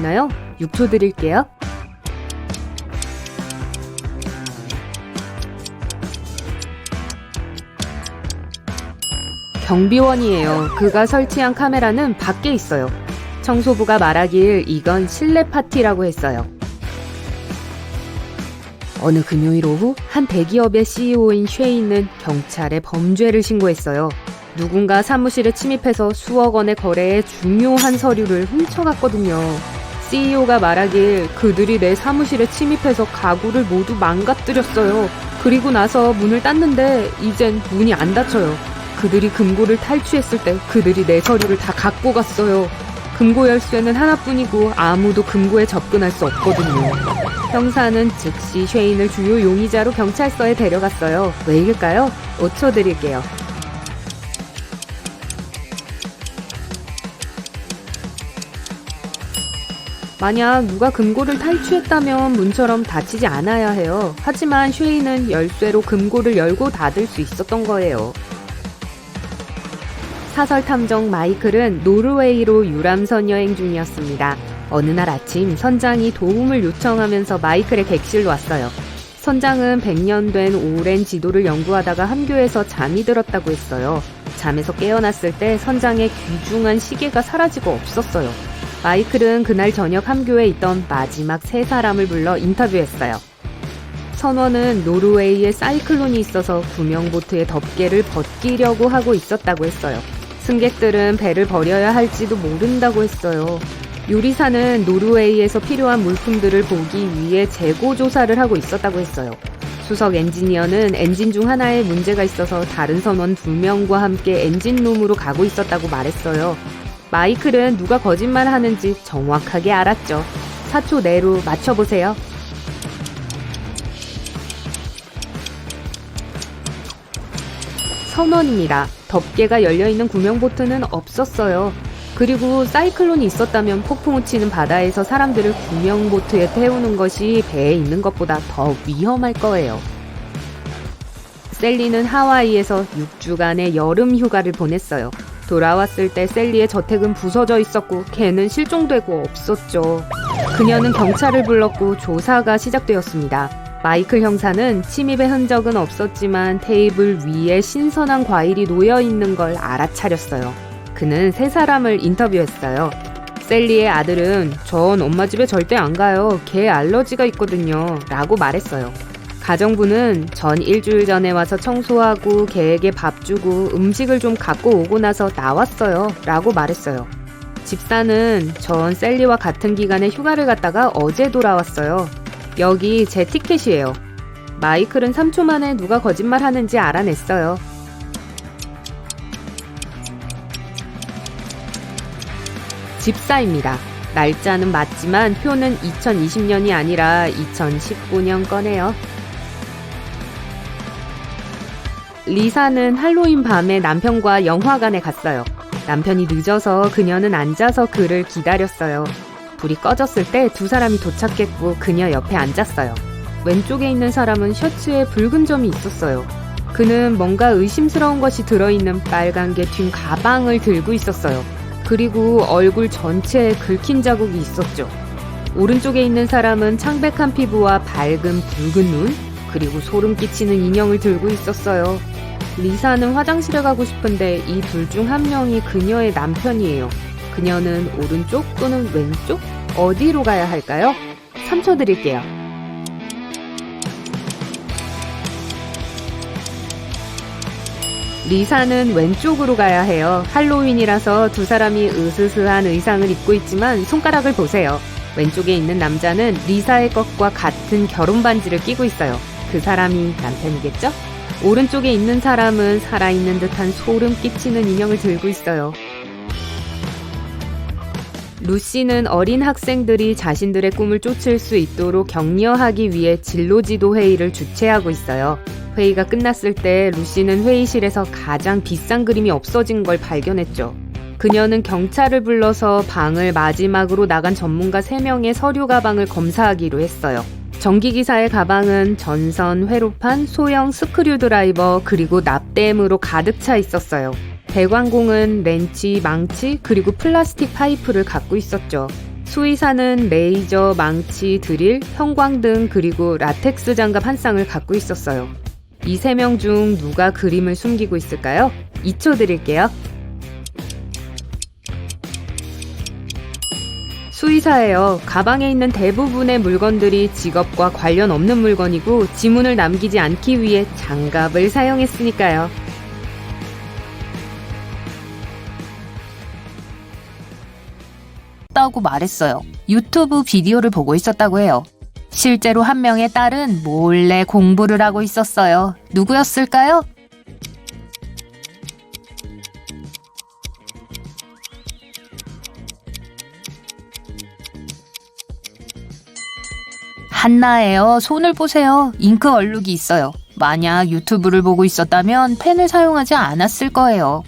준비되셨나요? 6초 드릴게요. 경비원이에요. 그가 설치한 카메라는 밖에 있어요. 청소부가 말하길 이건 실내 파티라고 했어요. 어느 금요일 오후 한 대기업의 CEO인 쉐이는 경찰에 범죄를 신고했어요. 누군가 사무실에 침입해서 수억 원의 거래에 중요한 서류를 훔쳐갔거든요. CEO가 말하길 그들이 내 사무실에 침입해서 가구를 모두 망가뜨렸어요. 그리고 나서 문을 땄는데 이젠 문이 안 닫혀요. 그들이 금고를 탈취했을 때 그들이 내 서류를 다 갖고 갔어요. 금고 열쇠는 하나뿐이고 아무도 금고에 접근할 수 없거든요. 형사는 즉시 쉐인을 주요 용의자로 경찰서에 데려갔어요. 왜일까요? 5초 드릴게요. 만약 누가 금고를 탈취했다면 문처럼 닫히지 않아야 해요. 하지만 쉐인은 열쇠로 금고를 열고 닫을 수 있었던 거예요. 사설 탐정 마이클은 노르웨이로 유람선 여행 중이었습니다. 어느 날 아침 선장이 도움을 요청하면서 마이클의 객실로 왔어요. 선장은 100년 된 오랜 지도를 연구하다가 함교에서 잠이 들었다고 했어요. 잠에서 깨어났을 때 선장의 귀중한 시계가 사라지고 없었어요. 마이클은 그날 저녁 함교에 있던 마지막 3사람을 불러 인터뷰했어요. 선원은 노르웨이에 사이클론이 있어서 구명보트의 덮개를 벗기려고 하고 있었다고 했어요. 승객들은 배를 버려야 할지도 모른다고 했어요. 요리사는 노르웨이에서 필요한 물품들을 보기 위해 재고 조사를 하고 있었다고 했어요. 수석 엔지니어는 엔진 중 하나에 문제가 있어서 다른 선원 2명과 함께 엔진룸으로 가고 있었다고 말했어요. 마이클은 누가 거짓말하는지 정확하게 알았죠. 4초 내로 맞춰보세요. 선원입니다. 덮개가 열려있는 구명보트는 없었어요. 그리고 사이클론이 있었다면 폭풍우 치는 바다에서 사람들을 구명보트에 태우는 것이 배에 있는 것보다 더 위험할 거예요. 셀리는 하와이에서 6주간의 여름 휴가를 보냈어요. 돌아왔을 때 셀리의 저택은 부서져 있었고 걔는 실종되고 없었죠. 그녀는 경찰을 불렀고 조사가 시작되었습니다. 마이클 형사는 침입의 흔적은 없었지만 테이블 위에 신선한 과일이 놓여있는 걸 알아차렸어요. 그는 3사람을 인터뷰했어요. 셀리의 아들은 전 엄마 집에 절대 안 가요. 개 알러지가 있거든요. 라고 말했어요. 가정부는 전 일주일 전에 와서 청소하고 개에게 밥 주고 음식을 좀 갖고 오고 나서 나왔어요. 라고 말했어요. 집사는 전 셀리와 같은 기간에 휴가를 갔다가 어제 돌아왔어요. 여기 제 티켓이에요. 마이클은 3초 만에 누가 거짓말하는지 알아냈어요. 집사입니다. 날짜는 맞지만 표는 2020년이 아니라 2019년 거네요. 리사는 할로윈 밤에 남편과 영화관에 갔어요. 남편이 늦어서 그녀는 앉아서 그를 기다렸어요. 불이 꺼졌을 때 2사람이 도착했고 그녀 옆에 앉았어요. 왼쪽에 있는 사람은 셔츠에 붉은 점이 있었어요. 그는 뭔가 의심스러운 것이 들어있는 빨간게 튄 가방을 들고 있었어요. 그리고 얼굴 전체에 긁힌 자국이 있었죠. 오른쪽에 있는 사람은 창백한 피부와 밝은 붉은 눈, 그리고 소름 끼치는 인형을 들고 있었어요. 리사는 화장실에 가고 싶은데 이 둘 중 한 명이 그녀의 남편이에요. 그녀는 오른쪽 또는 왼쪽? 어디로 가야 할까요? 3초 드릴게요. 리사는 왼쪽으로 가야 해요. 할로윈이라서 2사람이 으스스한 의상을 입고 있지만 손가락을 보세요. 왼쪽에 있는 남자는 리사의 것과 같은 결혼 반지를 끼고 있어요. 그 사람이 남편이겠죠? 오른쪽에 있는 사람은 살아있는 듯한 소름 끼치는 인형을 들고 있어요. 루시는 어린 학생들이 자신들의 꿈을 쫓을 수 있도록 격려하기 위해 진로지도 회의를 주최하고 있어요. 회의가 끝났을 때 루시는 회의실에서 가장 비싼 그림이 없어진 걸 발견했죠. 그녀는 경찰을 불러서 방을 마지막으로 나간 전문가 3명의 서류 가방을 검사하기로 했어요. 전기기사의 가방은 전선, 회로판, 소형 스크류 드라이버, 그리고 납땜으로 가득 차 있었어요. 배관공은 렌치, 망치, 그리고 플라스틱 파이프를 갖고 있었죠. 수의사는 레이저, 망치, 드릴, 형광등 그리고 라텍스 장갑 한 쌍을 갖고 있었어요. 이 3명 중 누가 그림을 숨기고 있을까요? 2초 드릴게요. 수의사예요. 가방에 있는 대부분의 물건들이 직업과 관련 없는 물건이고 지문을 남기지 않기 위해 장갑을 사용했으니까요. 다고 말했어요. 유튜브 비디오를 보고 있었다고 해요. 실제로 한 명의 딸은 몰래 공부를 하고 있었어요. 누구였을까요? 한나예요. 손을 보세요. 잉크 얼룩이 있어요. 만약 유튜브를 보고 있었다면 펜을 사용하지 않았을 거예요.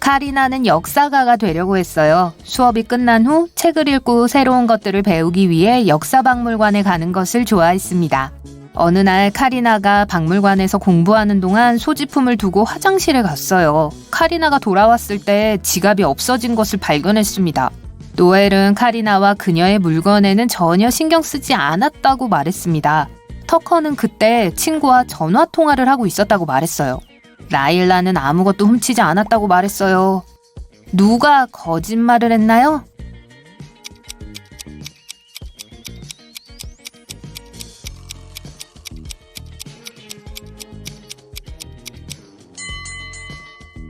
카리나는 역사가가 되려고 했어요. 수업이 끝난 후 책을 읽고 새로운 것들을 배우기 위해 역사박물관에 가는 것을 좋아했습니다. 어느 날 카리나가 박물관에서 공부하는 동안 소지품을 두고 화장실에 갔어요. 카리나가 돌아왔을 때 지갑이 없어진 것을 발견했습니다. 노엘은 카리나와 그녀의 물건에는 전혀 신경 쓰지 않았다고 말했습니다. 터커는 그때 친구와 전화 통화를 하고 있었다고 말했어요. 라일라는 아무것도 훔치지 않았다고 말했어요. 누가 거짓말을 했나요?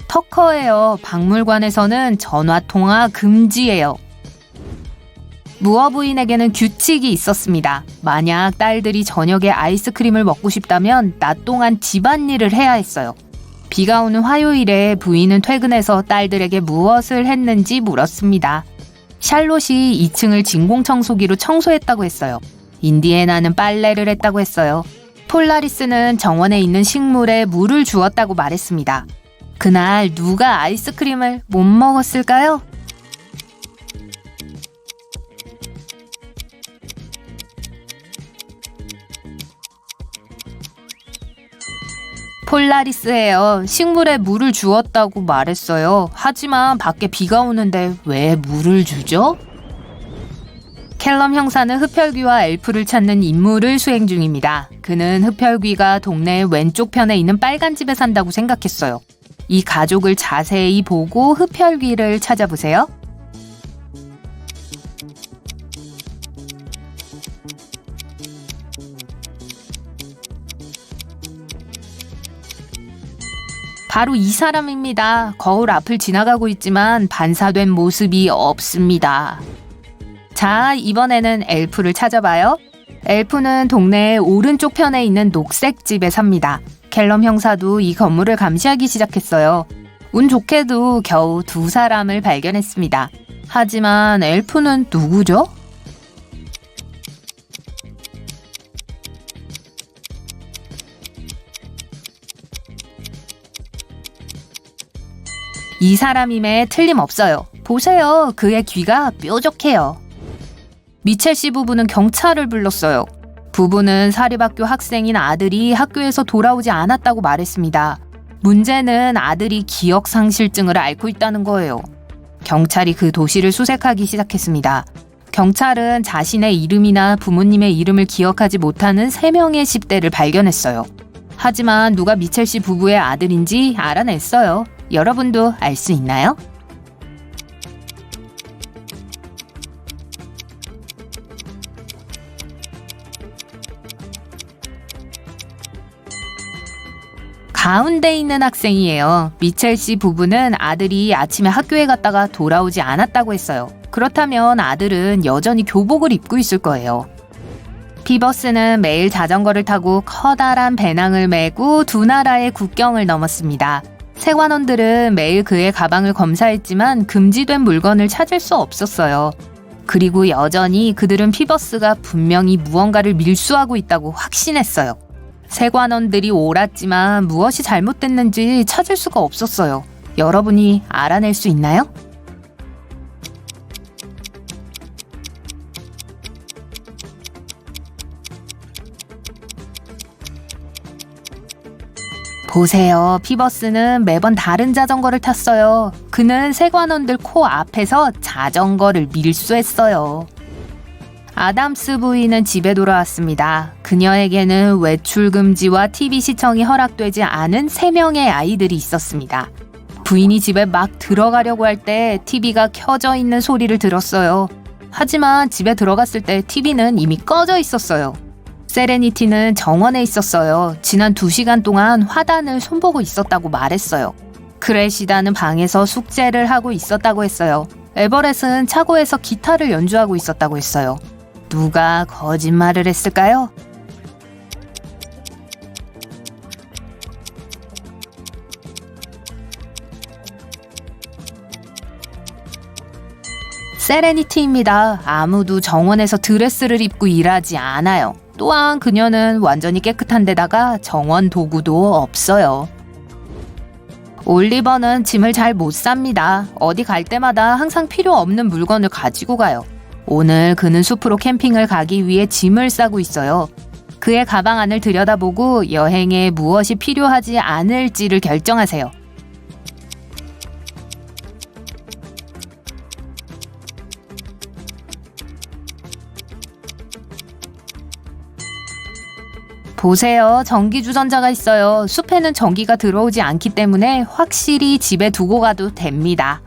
터커예요. 박물관에서는 전화통화 금지예요. 무어 부인에게는 규칙이 있었습니다. 만약 딸들이 저녁에 아이스크림을 먹고 싶다면 낮 동안 집안일을 해야 했어요. 비가 오는 화요일에 부인은 퇴근해서 딸들에게 무엇을 했는지 물었습니다. 샬롯이 2층을 진공청소기로 청소했다고 했어요. 인디애나는 빨래를 했다고 했어요. 폴라리스는 정원에 있는 식물에 물을 주었다고 말했습니다. 그날 누가 아이스크림을 못 먹었을까요? 폴라리스예요. 식물에 물을 주었다고 말했어요. 하지만 밖에 비가 오는데 왜 물을 주죠? 캘럼 형사는 흡혈귀와 엘프를 찾는 임무를 수행 중입니다. 그는 흡혈귀가 동네 왼쪽 편에 있는 빨간 집에 산다고 생각했어요. 이 가족을 자세히 보고 흡혈귀를 찾아보세요. 바로 이 사람입니다. 거울 앞을 지나가고 있지만 반사된 모습이 없습니다. 자, 이번에는 엘프를 찾아봐요. 엘프는 동네의 오른쪽 편에 있는 녹색 집에 삽니다. 캘럼 형사도 이 건물을 감시하기 시작했어요. 운 좋게도 겨우 2사람을 발견했습니다. 하지만 엘프는 누구죠? 이 사람임에 틀림없어요. 보세요. 그의 귀가 뾰족해요. 미첼 씨 부부는 경찰을 불렀어요. 부부는 사립학교 학생인 아들이 학교에서 돌아오지 않았다고 말했습니다. 문제는 아들이 기억상실증을 앓고 있다는 거예요. 경찰이 그 도시를 수색하기 시작했습니다. 경찰은 자신의 이름이나 부모님의 이름을 기억하지 못하는 3명의 10대를 발견했어요. 하지만 누가 미첼 씨 부부의 아들인지 알아냈어요. 여러분도 알 수 있나요? 가운데 있는 학생이에요. 미첼 씨 부부는 아들이 아침에 학교에 갔다가 돌아오지 않았다고 했어요. 그렇다면 아들은 여전히 교복을 입고 있을 거예요. 피버스는 매일 자전거를 타고 커다란 배낭을 메고 2나라의 국경을 넘었습니다. 세관원들은 매일 그의 가방을 검사했지만 금지된 물건을 찾을 수 없었어요. 그리고 여전히 그들은 피버스가 분명히 무언가를 밀수하고 있다고 확신했어요. 세관원들이 옳았지만 무엇이 잘못됐는지 찾을 수가 없었어요. 여러분이 알아낼 수 있나요? 보세요. 피버스는 매번 다른 자전거를 탔어요. 그는 세관원들 코 앞에서 자전거를 밀수했어요. 아담스 부인은 집에 돌아왔습니다. 그녀에게는 외출 금지와 TV 시청이 허락되지 않은 3명의 아이들이 있었습니다. 부인이 집에 막 들어가려고 할 때 TV가 켜져 있는 소리를 들었어요. 하지만 집에 들어갔을 때 TV는 이미 꺼져 있었어요. 세레니티는 정원에 있었어요. 지난 2시간 동안 화단을 손보고 있었다고 말했어요. 크레시다는 방에서 숙제를 하고 있었다고 했어요. 에버렛은 차고에서 기타를 연주하고 있었다고 했어요. 누가 거짓말을 했을까요? 세레니티입니다. 아무도 정원에서 드레스를 입고 일하지 않아요. 또한 그녀는 완전히 깨끗한 데다가 정원 도구도 없어요. 올리버는 짐을 잘 못 삽니다. 어디 갈 때마다 항상 필요 없는 물건을 가지고 가요. 오늘 그는 숲으로 캠핑을 가기 위해 짐을 싸고 있어요. 그의 가방 안을 들여다보고 여행에 무엇이 필요하지 않을지를 결정하세요. 보세요. 전기주전자가 있어요. 숲에는 전기가 들어오지 않기 때문에 확실히 집에 두고 가도 됩니다.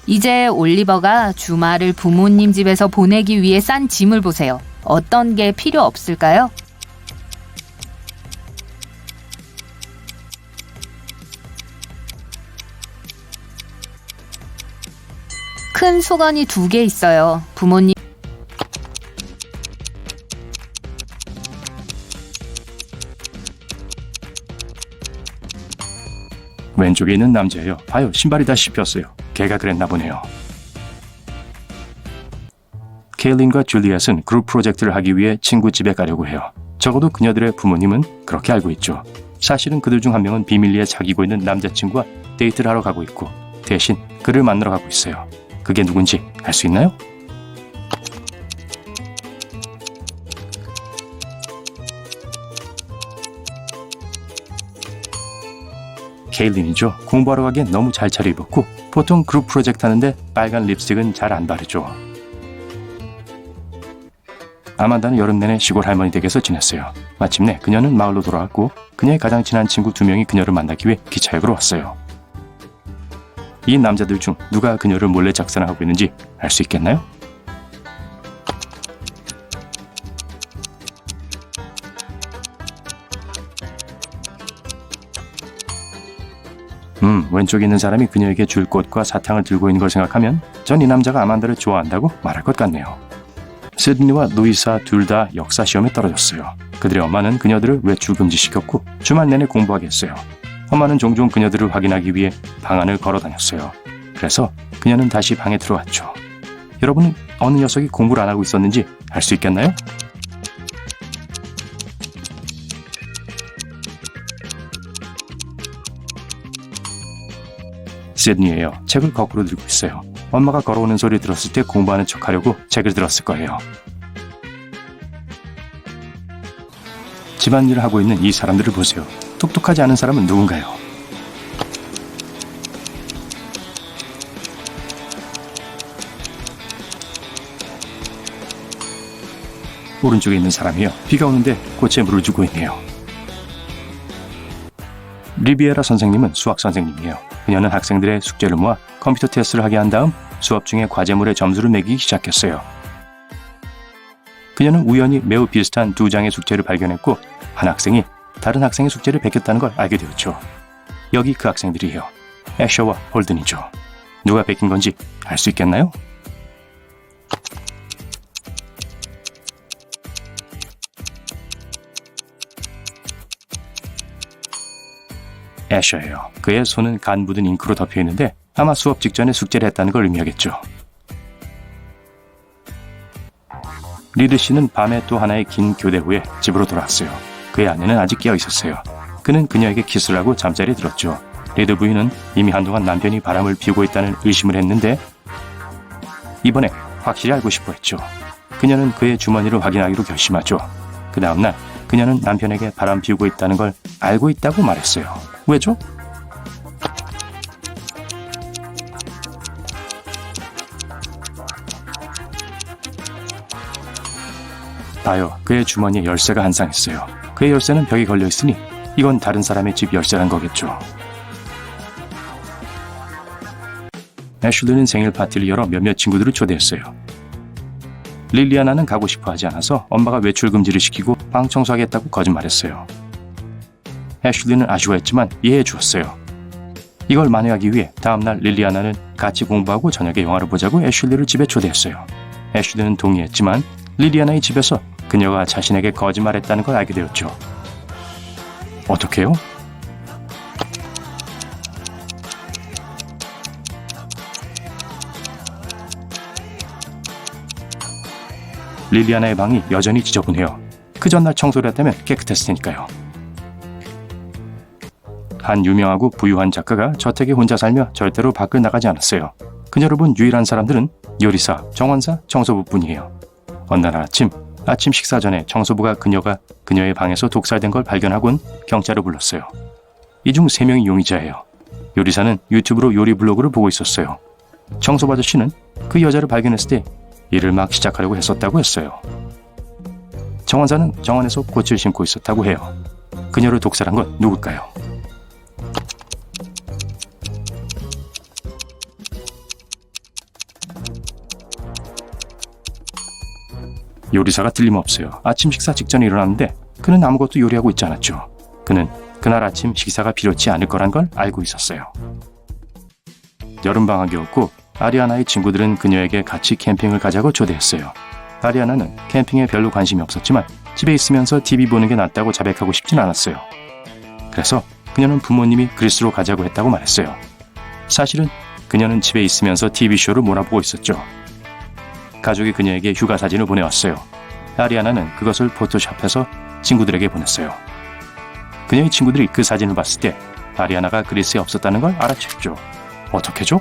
이제 올리버가 주말을 부모님 집에서 보내기 위해 싼 짐을 보세요. 어떤 게 필요 없을까요? 큰 수건이 2개 있어요. 부모님 왼쪽에 있는 남자예요. 봐요, 신발이 다 씹혔어요. 걔가 그랬나 보네요. 케일린과 줄리엣은 그룹 프로젝트를 하기 위해 친구 집에 가려고 해요. 적어도 그녀들의 부모님은 그렇게 알고 있죠. 사실은 그들 중 한 명은 비밀리에 사귀고 있는 남자친구와 데이트를 하러 가고 있고 대신 그를 만나러 가고 있어요. 그게 누군지 알 수 있나요? 케일린이죠. 공부하러 가기엔 너무 잘 차려입었고 보통 그룹 프로젝트 하는데 빨간 립스틱은 잘 안 바르죠. 아만다는 여름 내내 시골 할머니 댁에서 지냈어요. 마침내 그녀는 마을로 돌아왔고 그녀의 가장 친한 친구 2명이 그녀를 만나기 위해 기차역으로 왔어요. 이 남자들 중 누가 그녀를 몰래 작살하고 있는지 알 수 있겠나요? 왼쪽에 있는 사람이 그녀에게 줄 꽃과 사탕을 들고 있는 걸 생각하면 전 이 남자가 아만다를 좋아한다고 말할 것 같네요. 시드니와 루이사 둘 다 역사 시험에 떨어졌어요. 그들의 엄마는 그녀들을 외출 금지시켰고 주말 내내 공부하게 했어요. 엄마는 종종 그녀들을 확인하기 위해 방 안을 걸어 다녔어요. 그래서 그녀는 다시 방에 들어왔죠. 여러분은 어느 녀석이 공부를 안 하고 있었는지 알 수 있겠나요? 시드니예요. 책을 거꾸로 들고 있어요. 엄마가 걸어오는 소리 들었을 때 공부하는 척하려고 책을 들었을 거예요. 집안일을 하고 있는 이 사람들을 보세요. 똑똑하지 않은 사람은 누군가요? 오른쪽에 있는 사람이요. 비가 오는데 꽃에 물을 주고 있네요. 리비에라 선생님은 수학 선생님이에요. 그녀는 학생들의 숙제를 모아 컴퓨터 테스트를 하게 한 다음 수업 중에 과제물에 점수를 매기기 시작했어요. 그녀는 우연히 매우 비슷한 2장의 숙제를 발견했고 한 학생이 다른 학생의 숙제를 베꼈다는 걸 알게 되었죠. 여기 그 학생들이에요. 애셔와 홀든이죠. 누가 베낀 건지 알 수 있겠나요? 애셔예요. 그의 손은 간 묻은 잉크로 덮여 있는데 아마 수업 직전에 숙제를 했다는 걸 의미하겠죠. 리드 씨는 밤에 또 하나의 긴 교대 후에 집으로 돌아왔어요. 그의 아내는 아직 깨어 있었어요. 그는 그녀에게 키스를 하고 잠자리에 들었죠. 리드 부인은 이미 한동안 남편이 바람을 피우고 있다는 의심을 했는데 이번에 확실히 알고 싶어 했죠. 그녀는 그의 주머니를 확인하기로 결심하죠. 그 다음날 그녀는 남편에게 바람 피우고 있다는 걸 알고 있다고 말했어요. 왜죠? 봐요. 그의 주머니에 열쇠가 한 쌍 있어요. 그의 열쇠는 벽에 걸려 있으니 이건 다른 사람의 집 열쇠란 거겠죠. 애슐리는 생일 파티를 열어 몇몇 친구들을 초대했어요. 릴리아나는 가고 싶어 하지 않아서 엄마가 외출 금지를 시키고 방 청소하겠다고 거짓말했어요. 애슐리는 아쉬워했지만 이해해 주었어요. 이걸 만회하기 위해 다음날 릴리아나는 같이 공부하고 저녁에 영화를 보자고 애슐리를 집에 초대했어요. 애슐리는 동의했지만 릴리아나의 집에서 그녀가 자신에게 거짓말했다는 걸 알게 되었죠. 어떻게요? 릴리아나의 방이 여전히 지저분해요. 그 전날 청소를 했다면 깨끗했을 테니까요. 한 유명하고 부유한 작가가 저택에 혼자 살며 절대로 밖을 나가지 않았어요. 그녀를 본 유일한 사람들은 요리사, 정원사, 청소부뿐이에요. 어느 날 아침 식사 전에 청소부가 그녀가 그녀의 방에서 독살된 걸 발견하곤 경찰을 불렀어요. 이 중 3명이 용의자예요. 요리사는 유튜브로 요리 블로그를 보고 있었어요. 청소부 아저씨는 그 여자를 발견했을 때 일을 막 시작하려고 했었다고 했어요. 정원사는 정원에서 꽃을 심고 있었다고 해요. 그녀를 독살한 건 누굴까요? 요리사가 틀림없어요. 아침 식사 직전에 일어났는데 그는 아무것도 요리하고 있지 않았죠. 그는 그날 아침 식사가 필요치 않을 거란 걸 알고 있었어요. 여름방학이었고 아리아나의 친구들은 그녀에게 같이 캠핑을 가자고 초대했어요. 아리아나는 캠핑에 별로 관심이 없었지만 집에 있으면서 TV 보는 게 낫다고 자백하고 싶진 않았어요. 그래서 그녀는 부모님이 그리스로 가자고 했다고 말했어요. 사실은 그녀는 집에 있으면서 TV쇼를 몰아보고 있었죠. 가족이 그녀에게 휴가 사진을 보내왔어요. 아리아나는 그것을 포토샵해서 친구들에게 보냈어요. 그녀의 친구들이 그 사진을 봤을 때 아리아나가 그리스에 없었다는 걸 알아챘죠. 어떻게죠?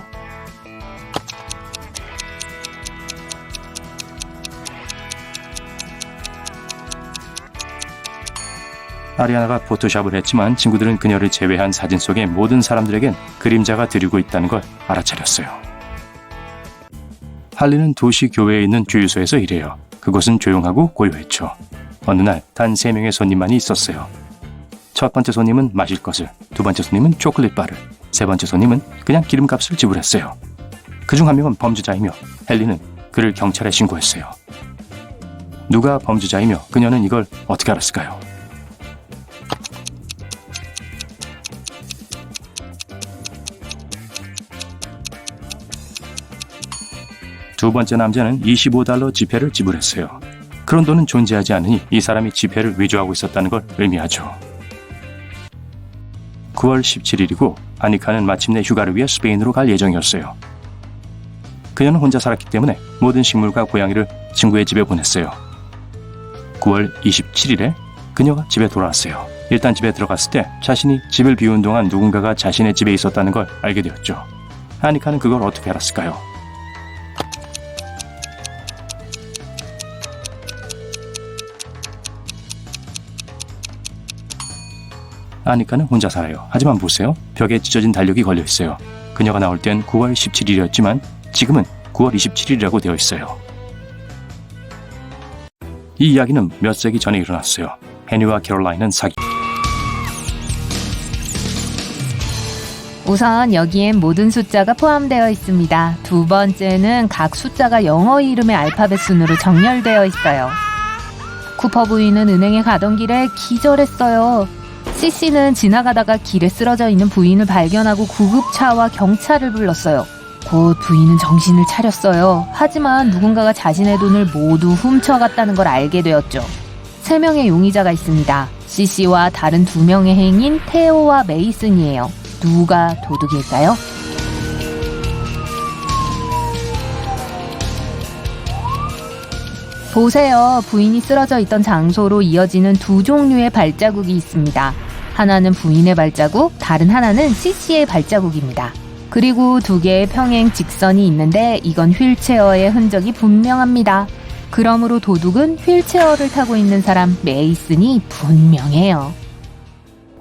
아리아나가 포토샵을 했지만 친구들은 그녀를 제외한 사진 속의 모든 사람들에겐 그림자가 드리고 있다는 걸 알아차렸어요. 할리는 도시 교회에 있는 주유소에서 일해요. 그곳은 조용하고 고요했죠. 어느 날 단 3명의 손님만이 있었어요. 첫 번째 손님은 마실 것을, 두 번째 손님은 초콜릿 바를, 세 번째 손님은 그냥 기름값을 지불했어요. 그중 한 명은 범죄자이며 헨리는 그를 경찰에 신고했어요. 누가 범죄자이며 그녀는 이걸 어떻게 알았을까요? 두 번째 남자는 $25 지폐를 지불했어요. 그런 돈은 존재하지 않으니 이 사람이 지폐를 위조하고 있었다는 걸 의미하죠. 9월 17일이고 아니카는 마침내 휴가를 위해 스페인으로 갈 예정이었어요. 그녀는 혼자 살았기 때문에 모든 식물과 고양이를 친구의 집에 보냈어요. 9월 27일에 그녀가 집에 돌아왔어요. 일단 집에 들어갔을 때 자신이 집을 비운 동안 누군가가 자신의 집에 있었다는 걸 알게 되었죠. 아니카는 그걸 어떻게 알았을까요? 아니카는 혼자 살아요. 하지만 보세요. 벽에 찢어진 달력이 걸려 있어요. 그녀가 나올 땐 9월 17일이었지만 지금은 9월 27일이라고 되어 있어요. 이 이야기는 몇 세기 전에 일어났어요. 해니와 캐롤라인은 사귀. 우선 여기엔 모든 숫자가 포함되어 있습니다. 두 번째는 각 숫자가 영어 이름의 알파벳 순으로 정렬되어 있어요. 쿠퍼 부인은 은행에 가던 길에 기절했어요. CC는 지나가다가 길에 쓰러져 있는 부인을 발견하고 구급차와 경찰을 불렀어요. 곧 부인은 정신을 차렸어요. 하지만 누군가가 자신의 돈을 모두 훔쳐갔다는 걸 알게 되었죠. 3명의 용의자가 있습니다. CC와 다른 2명의 행인 테오와 메이슨이에요. 누가 도둑일까요? 보세요. 부인이 쓰러져 있던 장소로 이어지는 2 종류의 발자국이 있습니다. 하나는 부인의 발자국, 다른 하나는 CC의 발자국입니다. 그리고 2개의 평행 직선이 있는데 이건 휠체어의 흔적이 분명합니다. 그러므로 도둑은 휠체어를 타고 있는 사람 메이슨이 분명해요.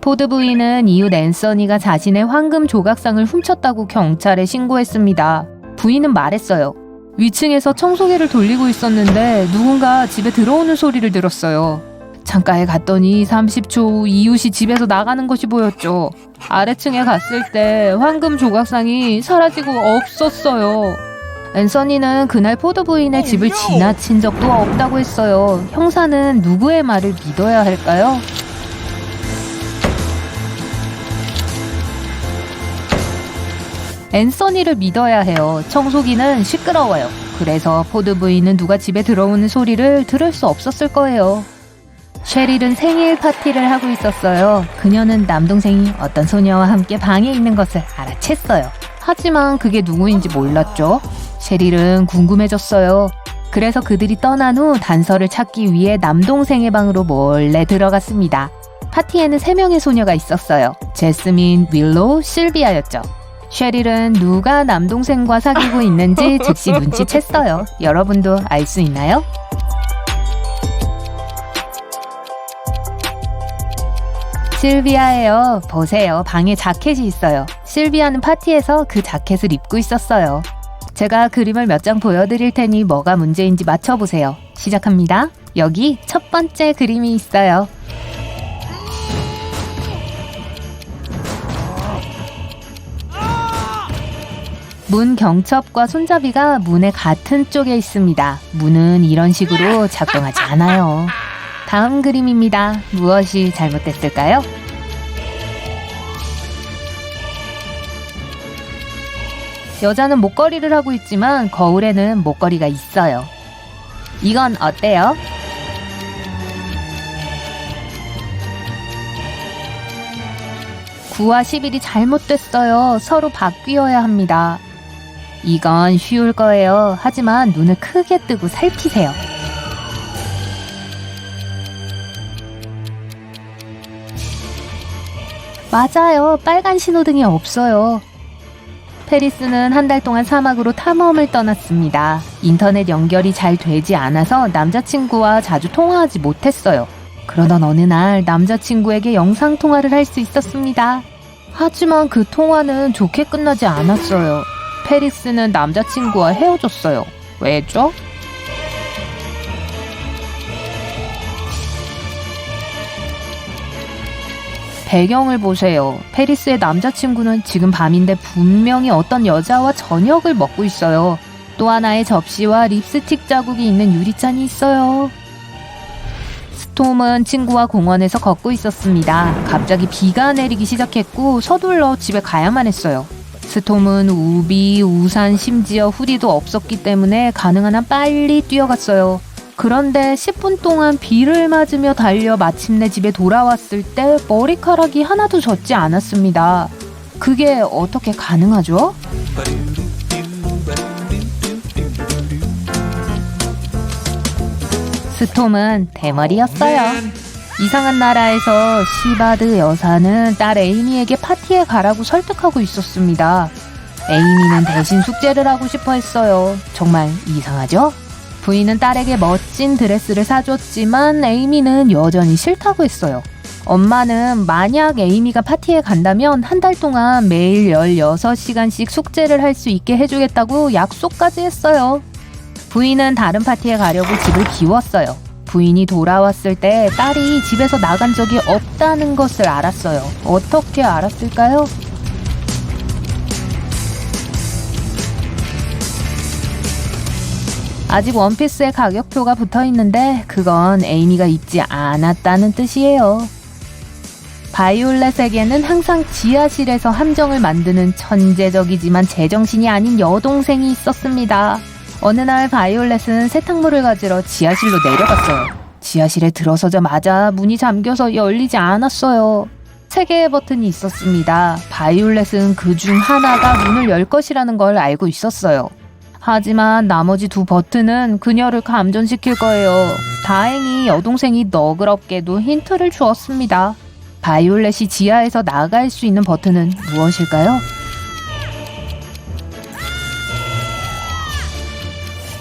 포드 부인은 이웃 앤서니가 자신의 황금 조각상을 훔쳤다고 경찰에 신고했습니다. 부인은 말했어요. 위층에서 청소기를 돌리고 있었는데 누군가 집에 들어오는 소리를 들었어요. 창가에 갔더니 30초 후 이웃이 집에서 나가는 것이 보였죠. 아래층에 갔을 때 황금 조각상이 사라지고 없었어요. 앤서니는 그날 포드 부인의 집을 지나친 적도 없다고 했어요. 형사는 누구의 말을 믿어야 할까요? 앤서니를 믿어야 해요. 청소기는 시끄러워요. 그래서 포드 부인은 누가 집에 들어오는 소리를 들을 수 없었을 거예요. 셰릴은 생일 파티를 하고 있었어요. 그녀는 남동생이 어떤 소녀와 함께 방에 있는 것을 알아챘어요. 하지만 그게 누구인지 몰랐죠. 셰릴은 궁금해졌어요. 그래서 그들이 떠난 후 단서를 찾기 위해 남동생의 방으로 몰래 들어갔습니다. 파티에는 3명의 소녀가 있었어요. 제스민, 윌로우, 실비아였죠. 셰릴은 누가 남동생과 사귀고 있는지 즉시 눈치챘어요. 여러분도 알 수 있나요? 실비아예요. 보세요. 방에 자켓이 있어요. 실비아는 파티에서 그 자켓을 입고 있었어요. 제가 그림을 몇 장 보여드릴 테니 뭐가 문제인지 맞춰보세요. 시작합니다. 여기 첫 번째 그림이 있어요. 문 경첩과 손잡이가 문의 같은 쪽에 있습니다. 문은 이런 식으로 작동하지 않아요. 다음 그림입니다. 무엇이 잘못됐을까요? 여자는 목걸이를 하고 있지만 거울에는 목걸이가 있어요. 이건 어때요? (9와 11이) 잘못됐어요. 서로 바뀌어야 합니다. 이건 쉬울 거예요. 하지만 눈을 크게 뜨고 살피세요. 맞아요. 빨간 신호등이 없어요. 페리스는 한 달 동안 사막으로 탐험을 떠났습니다. 인터넷 연결이 잘 되지 않아서 남자친구와 자주 통화하지 못했어요. 그러던 어느 날 남자친구에게 영상통화를 할 수 있었습니다. 하지만 그 통화는 좋게 끝나지 않았어요. 페리스는 남자친구와 헤어졌어요. 왜죠? 배경을 보세요. 페리스의 남자친구는 지금 밤인데 분명히 어떤 여자와 저녁을 먹고 있어요. 또 하나의 접시와 립스틱 자국이 있는 유리잔이 있어요. 스톰은 친구와 공원에서 걷고 있었습니다. 갑자기 비가 내리기 시작했고 서둘러 집에 가야만 했어요. 스톰은 우비, 우산, 심지어 후디도 없었기 때문에 가능한 한 빨리 뛰어갔어요. 그런데 10분 동안 비를 맞으며 달려 마침내 집에 돌아왔을 때 머리카락이 하나도 젖지 않았습니다. 그게 어떻게 가능하죠? 스톰은 대머리였어요. 이상한 나라에서 시바드 여사는 딸 에이미에게 파티에 가라고 설득하고 있었습니다. 에이미는 대신 숙제를 하고 싶어 했어요. 정말 이상하죠? 부인은 딸에게 멋진 드레스를 사줬지만 에이미는 여전히 싫다고 했어요. 엄마는 만약 에이미가 파티에 간다면 한 달 동안 매일 16시간씩 숙제를 할 수 있게 해주겠다고 약속까지 했어요. 부인은 다른 파티에 가려고 집을 비웠어요. 부인이 돌아왔을 때 딸이 집에서 나간 적이 없다는 것을 알았어요. 어떻게 알았을까요? 아직 원피스에 가격표가 붙어있는데 그건 에이미가 입지 않았다는 뜻이에요. 바이올렛에게는 항상 지하실에서 함정을 만드는 천재적이지만 제정신이 아닌 여동생이 있었습니다. 어느 날 바이올렛은 세탁물을 가지러 지하실로 내려갔어요. 지하실에 들어서자마자 문이 잠겨서 열리지 않았어요. 3개의 버튼이 있었습니다. 바이올렛은 그중 하나가 문을 열 것이라는 걸 알고 있었어요. 하지만 나머지 2 버튼은 그녀를 감전시킬 거예요. 다행히 여동생이 너그럽게도 힌트를 주었습니다. 바이올렛이 지하에서 나갈 수 있는 버튼은 무엇일까요?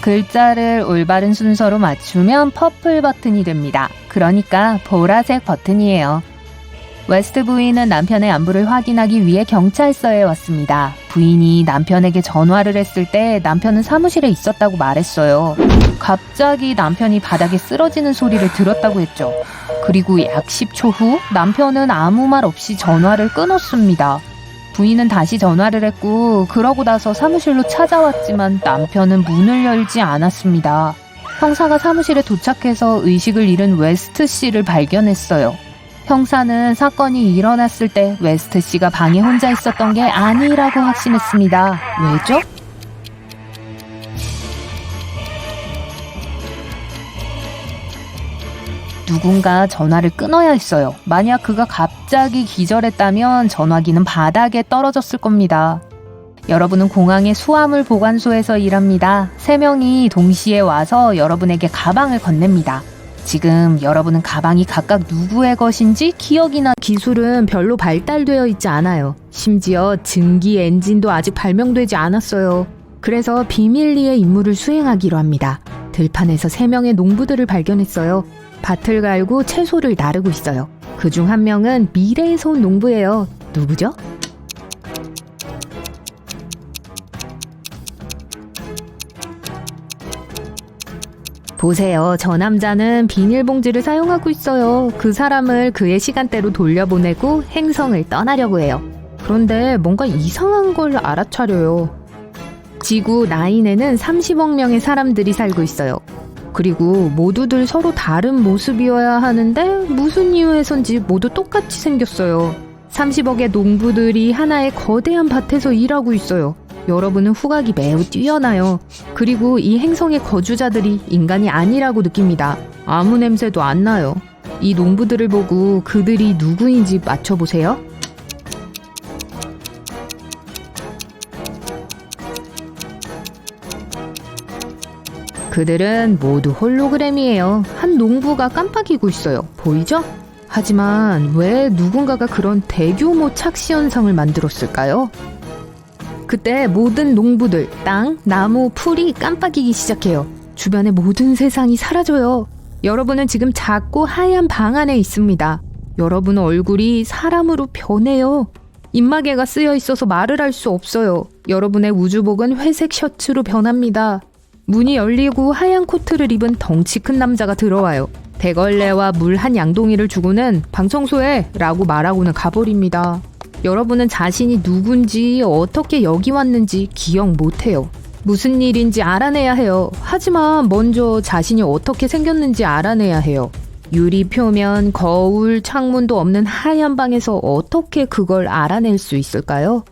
글자를 올바른 순서로 맞추면 퍼플 버튼이 됩니다. 그러니까 보라색 버튼이에요. 웨스트 부인은 남편의 안부를 확인하기 위해 경찰서에 왔습니다. 부인이 남편에게 전화를 했을 때 남편은 사무실에 있었다고 말했어요. 갑자기 남편이 바닥에 쓰러지는 소리를 들었다고 했죠. 그리고 약 10초 후 남편은 아무 말 없이 전화를 끊었습니다. 부인은 다시 전화를 했고 그러고 나서 사무실로 찾아왔지만 남편은 문을 열지 않았습니다. 형사가 사무실에 도착해서 의식을 잃은 웨스트 씨를 발견했어요. 형사는 사건이 일어났을 때 웨스트 씨가 방에 혼자 있었던 게 아니라고 확신했습니다. 왜죠? 누군가 전화를 끊어야 했어요. 만약 그가 갑자기 기절했다면 전화기는 바닥에 떨어졌을 겁니다. 여러분은 공항의 수화물 보관소에서 일합니다. 3명이 동시에 와서 여러분에게 가방을 건넵니다. 지금 여러분은 가방이 각각 누구의 것인지 기억이나 기술은 별로 발달되어 있지 않아요. 심지어 증기 엔진도 아직 발명되지 않았어요. 그래서 비밀리에 임무를 수행하기로 합니다. 들판에서 3명의 농부들을 발견했어요. 밭을 갈고 채소를 나르고 있어요. 그중 한 명은 미래에서 온 농부예요. 누구죠? 보세요. 저 남자는 비닐봉지를 사용하고 있어요. 그 사람을 그의 시간대로 돌려보내고 행성을 떠나려고 해요. 그런데 뭔가 이상한 걸 알아차려요. 지구 9에는 30억 명의 사람들이 살고 있어요. 그리고 모두들 서로 다른 모습이어야 하는데 무슨 이유에선지 모두 똑같이 생겼어요. 30억의 농부들이 하나의 거대한 밭에서 일하고 있어요. 여러분은 후각이 매우 뛰어나요. 그리고 이 행성의 거주자들이 인간이 아니라고 느낍니다. 아무 냄새도 안 나요. 이 농부들을 보고 그들이 누구인지 맞춰보세요. 그들은 모두 홀로그램이에요. 한 농부가 깜빡이고 있어요. 보이죠? 하지만 왜 누군가가 그런 대규모 착시 현상을 만들었을까요? 그때 모든 농부들, 땅, 나무, 풀이 깜빡이기 시작해요. 주변의 모든 세상이 사라져요. 여러분은 지금 작고 하얀 방 안에 있습니다. 여러분 얼굴이 사람으로 변해요. 입마개가 쓰여 있어서 말을 할 수 없어요. 여러분의 우주복은 회색 셔츠로 변합니다. 문이 열리고 하얀 코트를 입은 덩치 큰 남자가 들어와요. 대걸레와 물 한 양동이를 주고는 방 청소해 라고 말하고는 가버립니다. 여러분은 자신이 누군지 어떻게 여기 왔는지 기억 못해요. 무슨 일인지 알아내야 해요. 하지만 먼저 자신이 어떻게 생겼는지 알아내야 해요. 유리 표면, 거울, 창문도 없는 하얀 방에서 어떻게 그걸 알아낼 수 있을까요?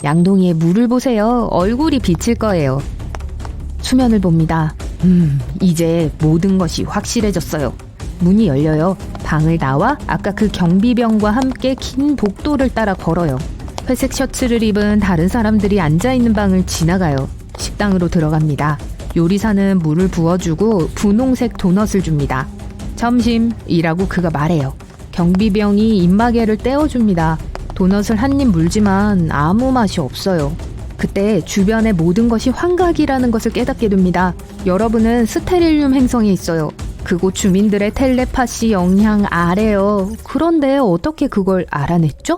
양동이에 물을 보세요. 얼굴이 비칠 거예요. 수면을 봅니다. 이제 모든 것이 확실해졌어요. 문이 열려요. 방을 나와 아까 그 경비병과 함께 긴 복도를 따라 걸어요. 회색 셔츠를 입은 다른 사람들이 앉아있는 방을 지나가요. 식당으로 들어갑니다. 요리사는 물을 부어주고 분홍색 도넛을 줍니다. 점심이라고 그가 말해요. 경비병이 입마개를 떼어줍니다. 도넛을 한 입 물지만 아무 맛이 없어요. 그때 주변의 모든 것이 환각이라는 것을 깨닫게 됩니다. 여러분은 스테릴륨 행성에 있어요. 그곳 주민들의 텔레파시 영향 아래요. 그런데 어떻게 그걸 알아냈죠?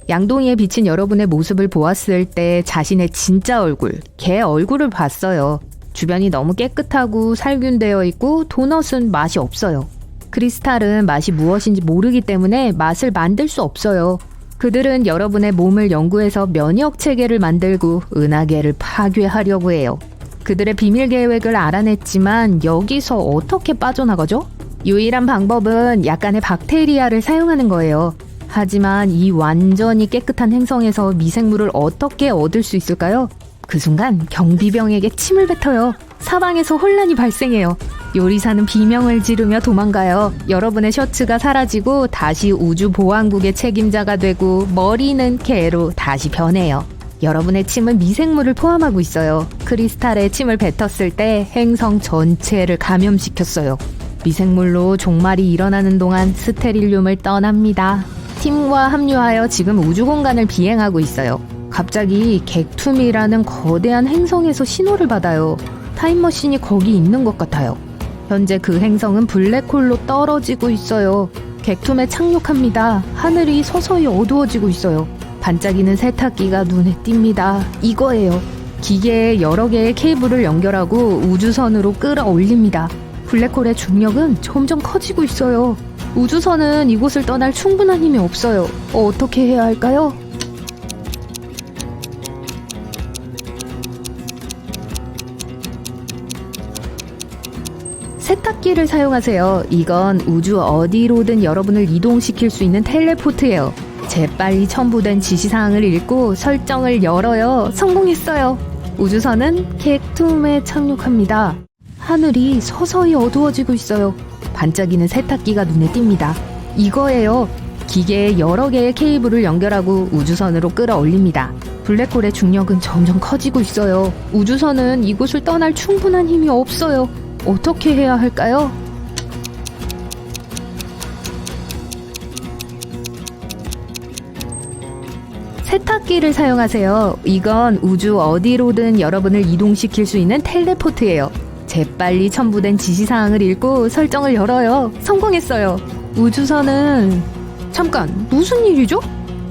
양동이에 비친 여러분의 모습을 보았을 때 자신의 진짜 얼굴, 개 얼굴을 봤어요. 주변이 너무 깨끗하고 살균되어 있고 도넛은 맛이 없어요. 크리스탈은 맛이 무엇인지 모르기 때문에 맛을 만들 수 없어요. 그들은 여러분의 몸을 연구해서 면역 체계를 만들고 은하계를 파괴하려고 해요. 그들의 비밀 계획을 알아냈지만 여기서 어떻게 빠져나가죠? 유일한 방법은 약간의 박테리아를 사용하는 거예요. 하지만 이 완전히 깨끗한 행성에서 미생물을 어떻게 얻을 수 있을까요? 그 순간 경비병에게 침을 뱉어요. 사방에서 혼란이 발생해요. 요리사는 비명을 지르며 도망가요. 여러분의 셔츠가 사라지고 다시 우주 보안국의 책임자가 되고 머리는 개로 다시 변해요. 여러분의 침은 미생물을 포함하고 있어요. 크리스탈에 침을 뱉었을 때 행성 전체를 감염시켰어요. 미생물로 종말이 일어나는 동안 스테릴륨을 떠납니다. 팀과 합류하여 지금 우주 공간을 비행하고 있어요. 갑자기 객툼이라는 거대한 행성에서 신호를 받아요. 타임머신이 거기 있는 것 같아요. 현재 그 행성은 블랙홀로 떨어지고 있어요. 객툼에 착륙합니다. 하늘이 서서히 어두워지고 있어요. 반짝이는 세탁기가 눈에 띕니다. 이거예요. 기계에 여러 개의 케이블을 연결하고 우주선으로 끌어올립니다. 블랙홀의 중력은 점점 커지고 있어요. 우주선은 이곳을 떠날 충분한 힘이 없어요. 어떻게 해야 할까요? 세탁기를 사용하세요. 이건 우주 어디로든 여러분을 이동시킬 수 있는 텔레포트예요. 재빨리 첨부된 지시사항을 읽고 설정을 열어요. 성공했어요. 우주선은 객툼에 착륙합니다. 하늘이 서서히 어두워지고 있어요. 반짝이는 세탁기가 눈에 띕니다. 이거예요. 기계에 여러 개의 케이블을 연결하고 우주선으로 끌어올립니다. 블랙홀의 중력은 점점 커지고 있어요. 우주선은 이곳을 떠날 충분한 힘이 없어요. 어떻게 해야 할까요? 세탁기를 사용하세요. 이건 우주 어디로든 여러분을 이동시킬 수 있는 텔레포트예요. 재빨리 첨부된 지시사항을 읽고 설정을 열어요. 성공했어요. 우주선은... 잠깐, 무슨 일이죠?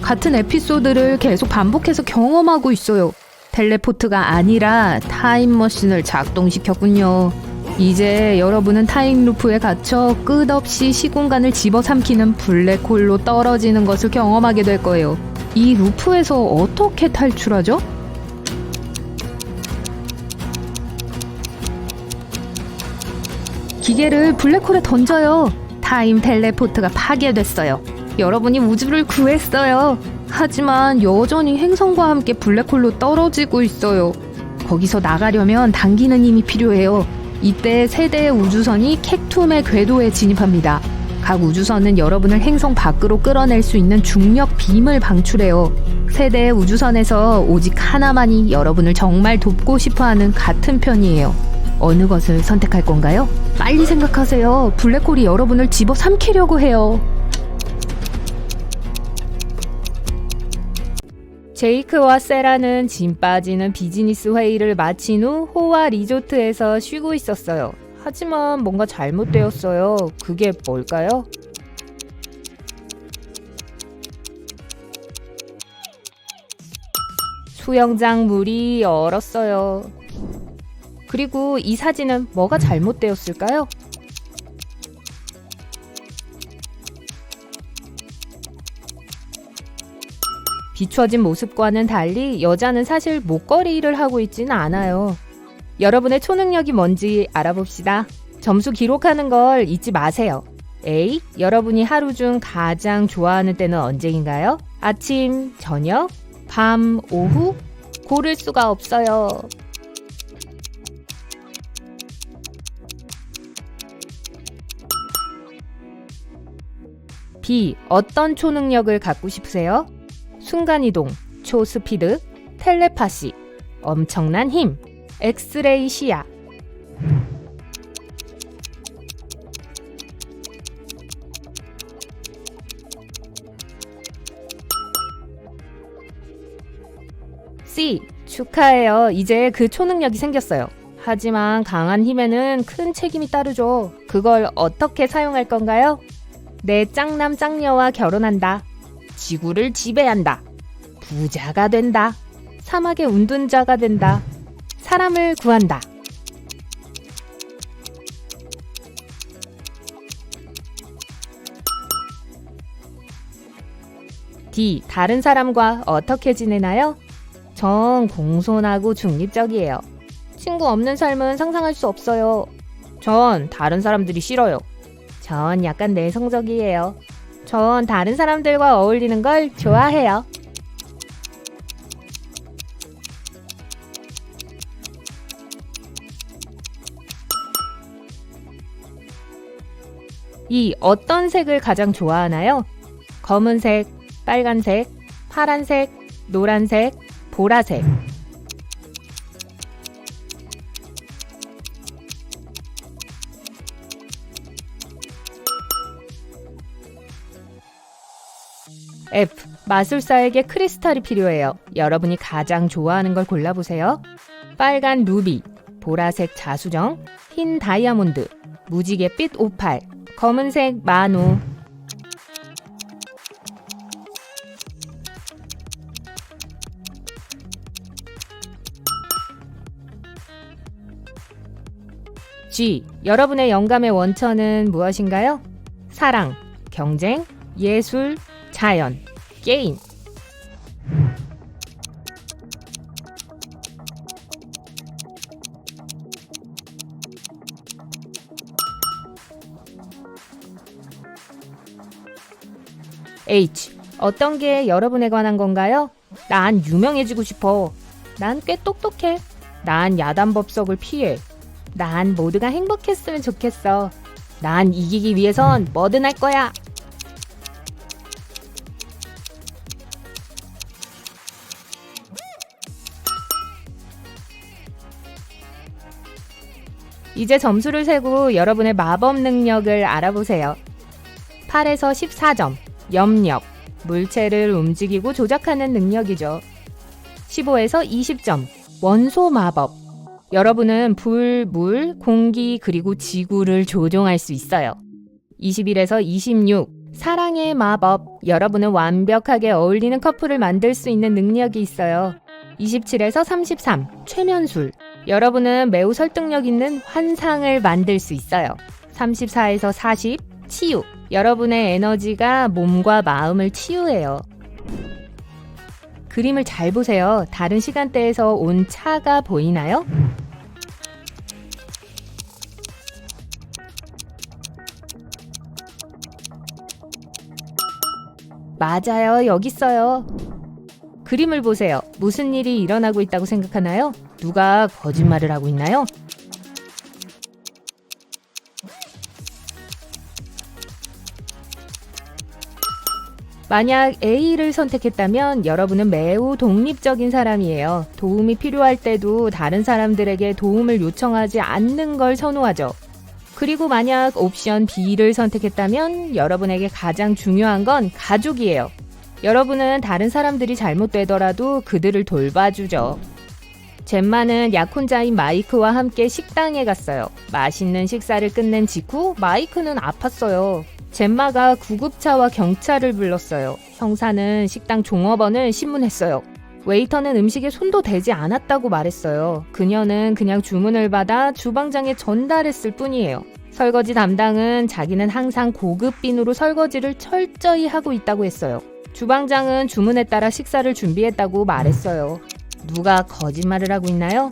같은 에피소드를 계속 반복해서 경험하고 있어요. 텔레포트가 아니라 타임머신을 작동시켰군요. 이제 여러분은 타임루프에 갇혀 끝없이 시공간을 집어삼키는 블랙홀로 떨어지는 것을 경험하게 될 거예요. 이 루프에서 어떻게 탈출하죠? 기계를 블랙홀에 던져요. 타임 텔레포트가 파괴됐어요. 여러분이 우주를 구했어요. 하지만 여전히 행성과 함께 블랙홀로 떨어지고 있어요. 거기서 나가려면 당기는 힘이 필요해요. 이때 세 대의 우주선이 객툼의 궤도에 진입합니다. 각 우주선은 여러분을 행성 밖으로 끌어낼 수 있는 중력 빔을 방출해요. 세 대의 우주선에서 오직 하나만이 여러분을 정말 돕고 싶어하는 같은 편이에요. 어느 것을 선택할 건가요? 빨리 생각하세요. 블랙홀이 여러분을 집어삼키려고 해요. 제이크와 세라는 짐 빠지는 비즈니스 회의를 마친 후 호와 리조트에서 쉬고 있었어요. 하지만 뭔가 잘못되었어요. 그게 뭘까요? 수영장 물이 얼었어요. 그리고 이 사진은 뭐가 잘못되었을까요? 비춰진 모습과는 달리 여자는 사실 목걸이를 하고 있지는 않아요. 여러분의 초능력이 뭔지 알아봅시다. 점수 기록하는 걸 잊지 마세요. A. 여러분이 하루 중 가장 좋아하는 때는 언제인가요? 아침, 저녁, 밤, 오후? 고를 수가 없어요. B. 어떤 초능력을 갖고 싶으세요? 순간이동, 초스피드, 텔레파시, 엄청난 힘, 엑스레이 시야. C. 축하해요. 이제 그 초능력이 생겼어요. 하지만 강한 힘에는 큰 책임이 따르죠. 그걸 어떻게 사용할 건가요? 내 짱남 짱녀와 결혼한다. 지구를 지배한다. 부자가 된다. 사막의 운둔자가 된다. 사람을 구한다. D. 다른 사람과 어떻게 지내나요? 전 공손하고 중립적이에요. 친구 없는 삶은 상상할 수 없어요. 전 다른 사람들이 싫어요. 전 약간 내성적이에요. 전 다른 사람들과 어울리는 걸 좋아해요. 이 어떤 색을 가장 좋아하나요? 검은색, 빨간색, 파란색, 노란색, 보라색. F. 마술사에게 크리스탈이 필요해요. 여러분이 가장 좋아하는 걸 골라보세요. 빨간 루비, 보라색 자수정, 흰 다이아몬드, 무지갯빛 오팔, 검은색 마노. G. 여러분의 영감의 원천은 무엇인가요? 사랑, 경쟁, 예술, 자연, 게임. H. 어떤 게 여러분에 관한 건가요? 난 유명해지고 싶어. 난 꽤 똑똑해. 난 야단법석을 피해. 난 모두가 행복했으면 좋겠어. 난 이기기 위해선 뭐든 할 거야. 이제 점수를 세고 여러분의 마법 능력을 알아보세요. 8에서 14점, 염력, 물체를 움직이고 조작하는 능력이죠. 15에서 20점, 원소 마법. 여러분은 불, 물, 공기, 그리고 지구를 조종할 수 있어요. 21에서 26, 사랑의 마법. 여러분은 완벽하게 어울리는 커플을 만들 수 있는 능력이 있어요. 27에서 33, 최면술. 여러분은 매우 설득력 있는 환상을 만들 수 있어요. 34에서 40, 치유. 여러분의 에너지가 몸과 마음을 치유해요. 그림을 잘 보세요. 다른 시간대에서 온 차가 보이나요? 맞아요. 여기 있어요. 그림을 보세요. 무슨 일이 일어나고 있다고 생각하나요? 누가 거짓말을 하고 있나요? 만약 A를 선택했다면 여러분은 매우 독립적인 사람이에요. 도움이 필요할 때도 다른 사람들에게 도움을 요청하지 않는 걸 선호하죠. 그리고 만약 옵션 B를 선택했다면 여러분에게 가장 중요한 건 가족이에요. 여러분은 다른 사람들이 잘못되더라도 그들을 돌봐주죠. 젬마는 약혼자인 마이크와 함께 식당에 갔어요. 맛있는 식사를 끝낸 직후 마이크는 아팠어요. 젬마가 구급차와 경찰을 불렀어요. 형사는 식당 종업원을 신문했어요. 웨이터는 음식에 손도 대지 않았다고 말했어요. 그녀는 그냥 주문을 받아 주방장에 전달했을 뿐이에요. 설거지 담당은 자기는 항상 고급 빈으로 설거지를 철저히 하고 있다고 했어요. 주방장은 주문에 따라 식사를 준비했다고 말했어요. 누가 거짓말을 하고 있나요?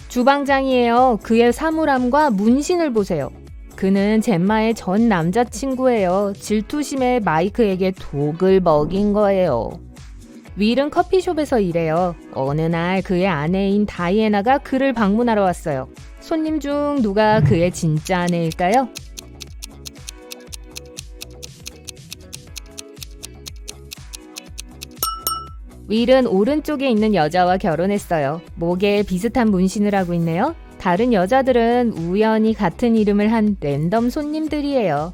주방장이에요. 그의 사물함과 문신을 보세요. 그는 젬마의 전 남자친구예요. 질투심에 마이크에게 독을 먹인 거예요. 윌은 커피숍에서 일해요. 어느 날 그의 아내인 다이애나가 그를 방문하러 왔어요. 손님 중 누가 그의 진짜 아내일까요? 윌은 오른쪽에 있는 여자와 결혼했어요. 목에 비슷한 문신을 하고 있네요. 다른 여자들은 우연히 같은 이름을 한 랜덤 손님들이에요.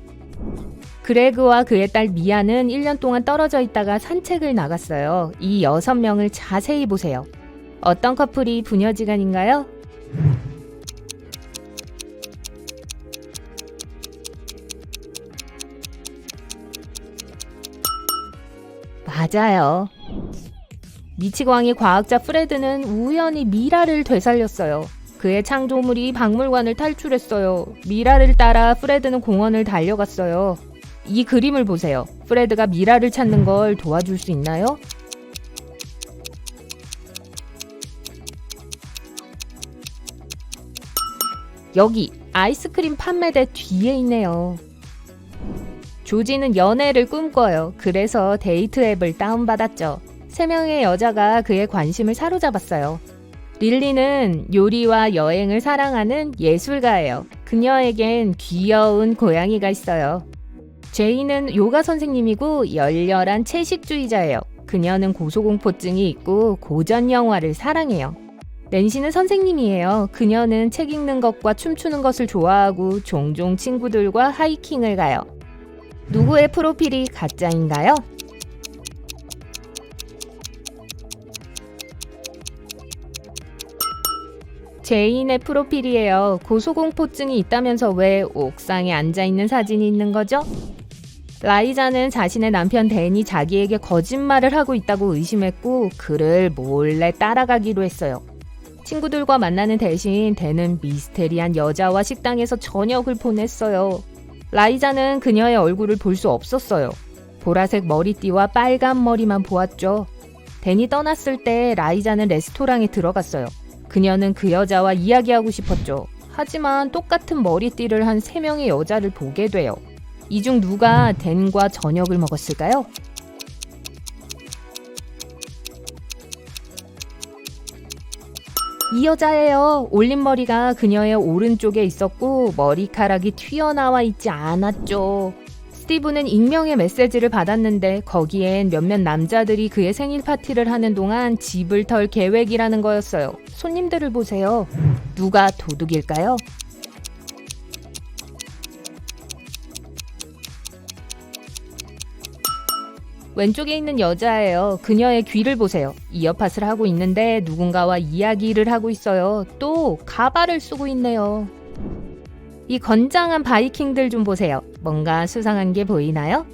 그레그와 그의 딸 미아는 1년 동안 떨어져 있다가 산책을 나갔어요. 이 6명을 자세히 보세요. 어떤 커플이 부녀지간인가요? 맞아요. 미치광이 과학자 프레드는 우연히 미라를 되살렸어요. 그의 창조물이 박물관을 탈출했어요. 미라를 따라 프레드는 공원을 달려갔어요. 이 그림을 보세요. 프레드가 미라를 찾는 걸 도와줄 수 있나요? 여기 아이스크림 판매대 뒤에 있네요. 조지는 연애를 꿈꿔요. 그래서 데이트 앱을 다운받았죠. 3명의 여자가 그의 관심을 사로잡았어요. 릴리는 요리와 여행을 사랑하는 예술가예요. 그녀에겐 귀여운 고양이가 있어요. 제이는 요가 선생님이고 열렬한 채식주의자예요. 그녀는 고소공포증이 있고 고전 영화를 사랑해요. 낸시는 선생님이에요. 그녀는 책 읽는 것과 춤추는 것을 좋아하고 종종 친구들과 하이킹을 가요. 누구의 프로필이 가짜인가요? 제인의 프로필이에요. 고소공포증이 있다면서 왜 옥상에 앉아있는 사진이 있는 거죠? 라이자는 자신의 남편 댄이 자기에게 거짓말을 하고 있다고 의심했고 그를 몰래 따라가기로 했어요. 친구들과 만나는 대신 댄은 미스테리한 여자와 식당에서 저녁을 보냈어요. 라이자는 그녀의 얼굴을 볼 수 없었어요. 보라색 머리띠와 빨간 머리만 보았죠. 댄이 떠났을 때 라이자는 레스토랑에 들어갔어요. 그녀는 그 여자와 이야기하고 싶었죠. 하지만 똑같은 머리띠를 한 3명의 여자를 보게 돼요. 이 중 누가 댄과 저녁을 먹었을까요? 이 여자예요. 올린 머리가 그녀의 오른쪽에 있었고 머리카락이 튀어나와 있지 않았죠. 스티브는 익명의 메시지를 받았는데 거기엔 몇몇 남자들이 그의 생일 파티를 하는 동안 집을 털 계획이라는 거였어요. 손님들을 보세요. 누가 도둑일까요? 왼쪽에 있는 여자예요. 그녀의 귀를 보세요. 이어팟을 하고 있는데 누군가와 이야기를 하고 있어요. 또 가발을 쓰고 있네요. 이 건장한 바이킹들 좀 보세요. 뭔가 수상한 게 보이나요?